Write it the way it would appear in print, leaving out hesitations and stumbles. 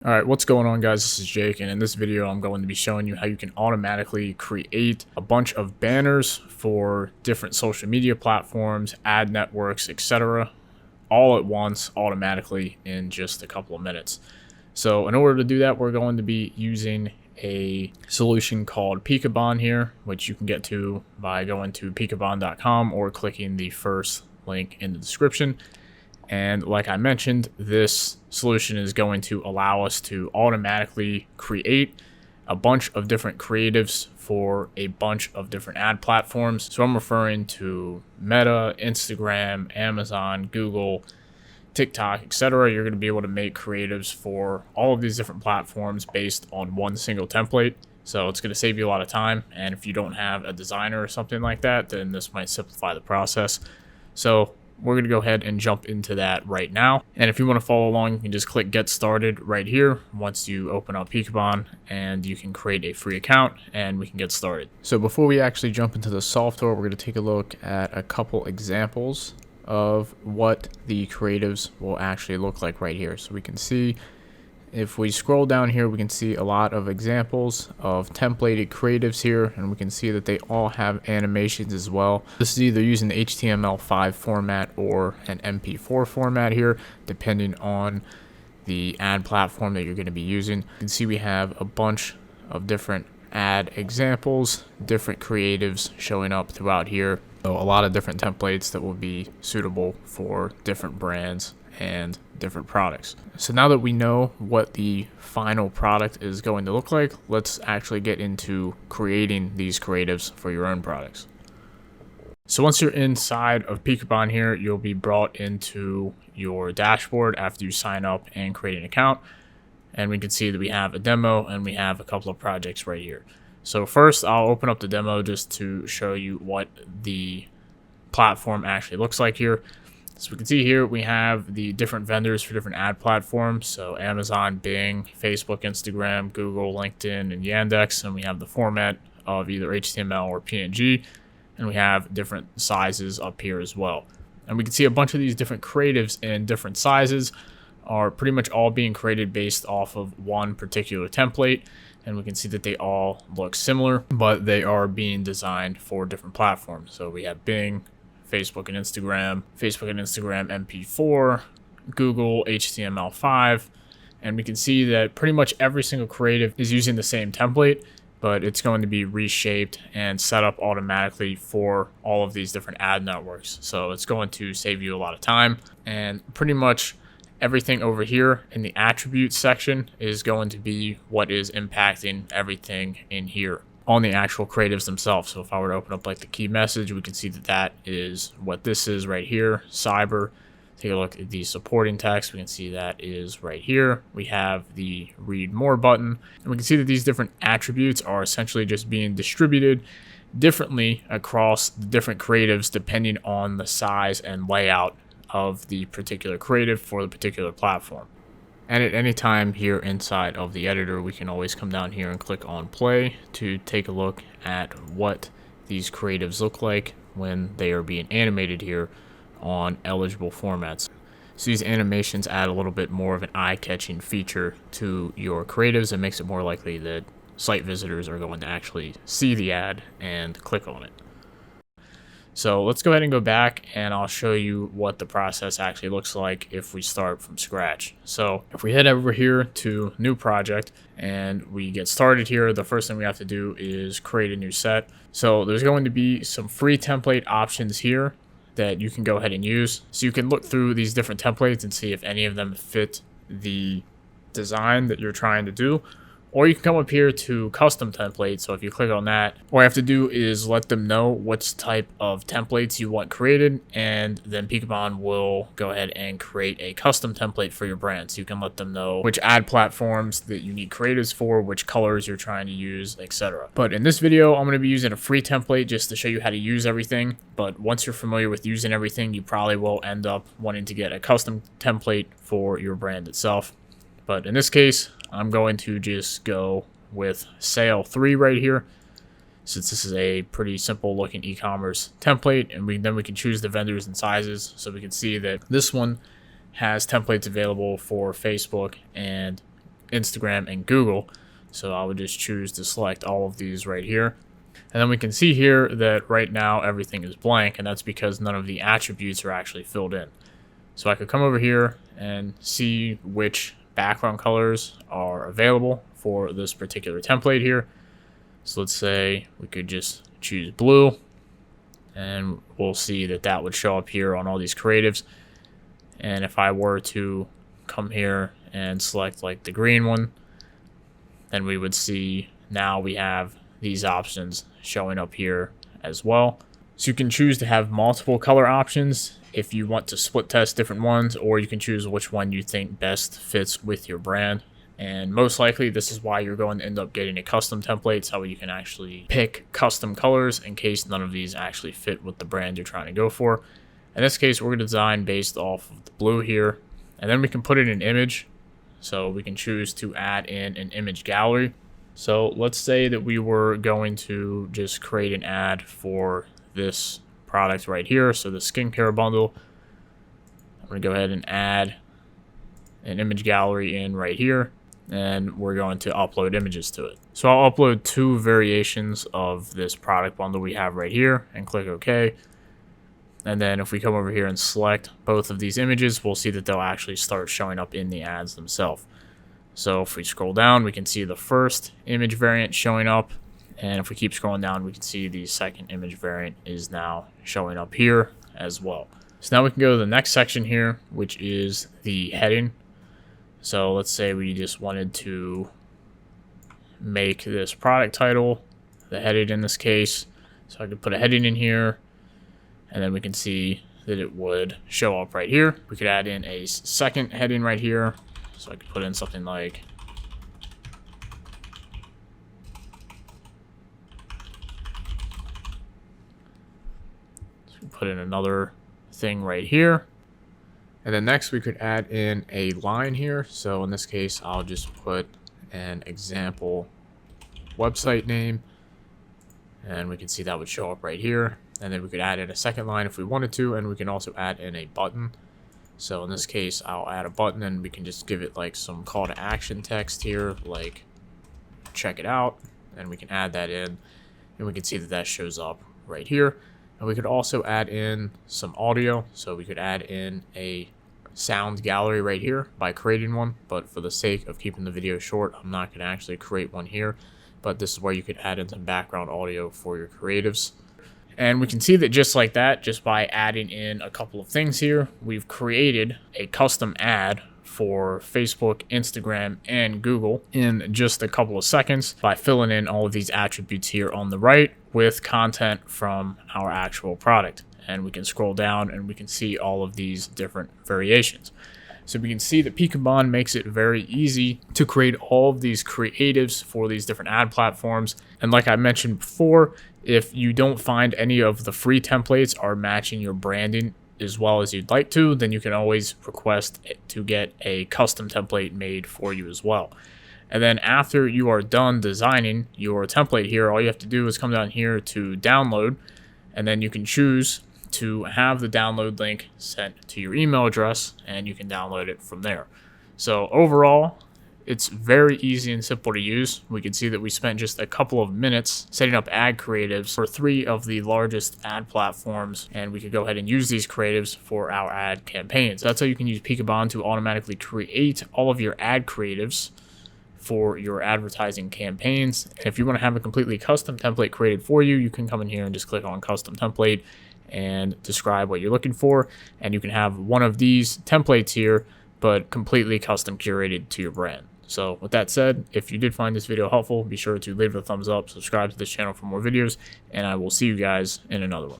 All right, what's going on, guys? This is Jake, and in this video I'm going to be showing you how you can automatically create a bunch of banners for different social media platforms, ad networks, etc. all at once automatically in just a couple of minutes. So in order to do that, we're going to be using a solution called Pikabon here, which you can get to by going to pikabon.com or clicking the first link in the description. And like I mentioned, this solution is going to allow us to automatically create a bunch of different creatives for a bunch of different ad platforms. So I'm referring to Meta, Instagram, Amazon, Google, TikTok, etc. You're going to be able to make creatives for all of these different platforms based on one single template. So it's going to save you a lot of time. And if you don't have a designer or something like that, then this might simplify the process. So we're going to go ahead and jump into that right now. And if you want to follow along, you can just click get started right here once you open up Pikabon, and you can create a free account and we can get started. So before we actually jump into the software, we're going to take a look at a couple examples of what the creatives will actually look like right here. So we can see, if we scroll down here, we can see a lot of examples of templated creatives here, and we can see that they all have animations as well. This is either using the HTML5 format or an MP4 format here, depending on the ad platform that you're going to be using. You can see we have a bunch of different ad examples, different creatives showing up throughout here. So a lot of different templates that will be suitable for different brands and different products. So now that we know what the final product is going to look like, let's actually get into creating these creatives for your own products. So once you're inside of Pikabon here, you'll be brought into your dashboard after you sign up and create an account. And we can see that we have a demo and we have a couple of projects right here. So first, I'll open up the demo just to show you what the platform actually looks like here. So we can see here we have the different vendors for different ad platforms. So Amazon, Bing, Facebook, Instagram, Google, LinkedIn, and Yandex. And we have the format of either HTML or PNG. And we have different sizes up here as well. And we can see a bunch of these different creatives in different sizes are pretty much all being created based off of one particular template. And we can see that they all look similar, but they are being designed for different platforms. So we have Bing, Facebook and Instagram MP4, Google HTML5, and we can see that pretty much every single creative is using the same template, but it's going to be reshaped and set up automatically for all of these different ad networks. So it's going to save you a lot of time, and pretty much everything over here in the attributes section is going to be what is impacting everything in here on the actual creatives themselves. So if I were to open up like the key message, we can see that that is what this is right here, cyber. Take a look at the supporting text. We can see that is right here. We have the read more button, and we can see that these different attributes are essentially just being distributed differently across the different creatives depending on the size and layout of the particular creative for the particular platform. And at any time here inside of the editor, we can always come down here and click on play to take a look at what these creatives look like when they are being animated here on eligible formats. So these animations add a little bit more of an eye-catching feature to your creatives and makes it more likely that site visitors are going to actually see the ad and click on it. So let's go ahead and go back, and I'll show you what the process actually looks like if we start from scratch. So if we head over here to new project and we get started here, the first thing we have to do is create a new set. So there's going to be some free template options here that you can go ahead and use. So you can look through these different templates and see if any of them fit the design that you're trying to do. Or you can come up here to custom templates. So if you click on that, what I have to do is let them know what type of templates you want created, and then Pikabon will go ahead and create a custom template for your brand. So you can let them know which ad platforms that you need creatives for, which colors you're trying to use, etc. But in this video, I'm going to be using a free template just to show you how to use everything. But once you're familiar with using everything, you probably will end up wanting to get a custom template for your brand itself. But in this case, I'm going to just go with Sale 3 right here, since this is a pretty simple looking e-commerce template, and then we can choose the vendors and sizes. So we can see that this one has templates available for Facebook and Instagram, and Google. So I would just choose to select all of these right here. And then we can see here that right now everything is blank, and that's because none of the attributes are actually filled in. So I could come over here and see which background colors are available for this particular template here. So let's say we could just choose blue, and we'll see that that would show up here on all these creatives. And if I were to come here and select like the green one, then we would see now we have these options showing up here as well. So you can choose to have multiple color options if you want to split test different ones, or you can choose which one you think best fits with your brand. And most likely this is why you're going to end up getting a custom template, so you can actually pick custom colors in case none of these actually fit with the brand you're trying to go for. In this case, we're going to design based off of the blue here, and then we can put in an image. So we can choose to add in an image gallery. So let's say that we were going to just create an ad for this product right here. So the skincare bundle, I'm going to go ahead and add an image gallery in right here, and we're going to upload images to it. So I'll upload 2 variations of this product bundle we have right here and click OK. And then if we come over here and select both of these images, we'll see that they'll actually start showing up in the ads themselves. So if we scroll down, we can see the first image variant showing up. And if we keep scrolling down, we can see the second image variant is now showing up here as well. So now we can go to the next section here, which is the heading. So let's say we just wanted to make this product title the heading in this case. So I could put a heading in here, and then we can see that it would show up right here. We could add in a second heading right here. So I could put in something like put in another thing right here. And then next we could add in a line here. So in this case, I'll just put an example website name, and we can see that would show up right here. And then we could add in a second line if we wanted to, and we can also add in a button. So in this case, I'll add a button, and we can just give it like some call to action text here, like check it out, and we can add that in, and we can see that that shows up right here. And we could also add in some audio. So we could add in a sound gallery right here by creating one, but for the sake of keeping the video short, I'm not going to actually create one here, but this is where you could add in some background audio for your creatives. And we can see that just like that, just by adding in a couple of things here, we've created a custom ad for Facebook, Instagram, and Google in just a couple of seconds by filling in all of these attributes here on the right with content from our actual product. And we can scroll down and we can see all of these different variations. So we can see that Pikabon makes it very easy to create all of these creatives for these different ad platforms. And like I mentioned before, if you don't find any of the free templates are matching your branding as well as you'd like to, then you can always request to get a custom template made for you as well. And then after you are done designing your template here, all you have to do is come down here to download, and then you can choose to have the download link sent to your email address, and you can download it from there. So overall, it's very easy and simple to use. We can see that we spent just a couple of minutes setting up ad creatives for 3 of the largest ad platforms, and we could go ahead and use these creatives for our ad campaigns. That's how you can use Pikabon to automatically create all of your ad creatives for your advertising campaigns. And if you want to have a completely custom template created for you, you can come in here and just click on custom template and describe what you're looking for, and you can have one of these templates here but completely custom curated to your brand. So with that said, if you did find this video helpful, be sure to leave it a thumbs up, subscribe to this channel for more videos, and I will see you guys in another one.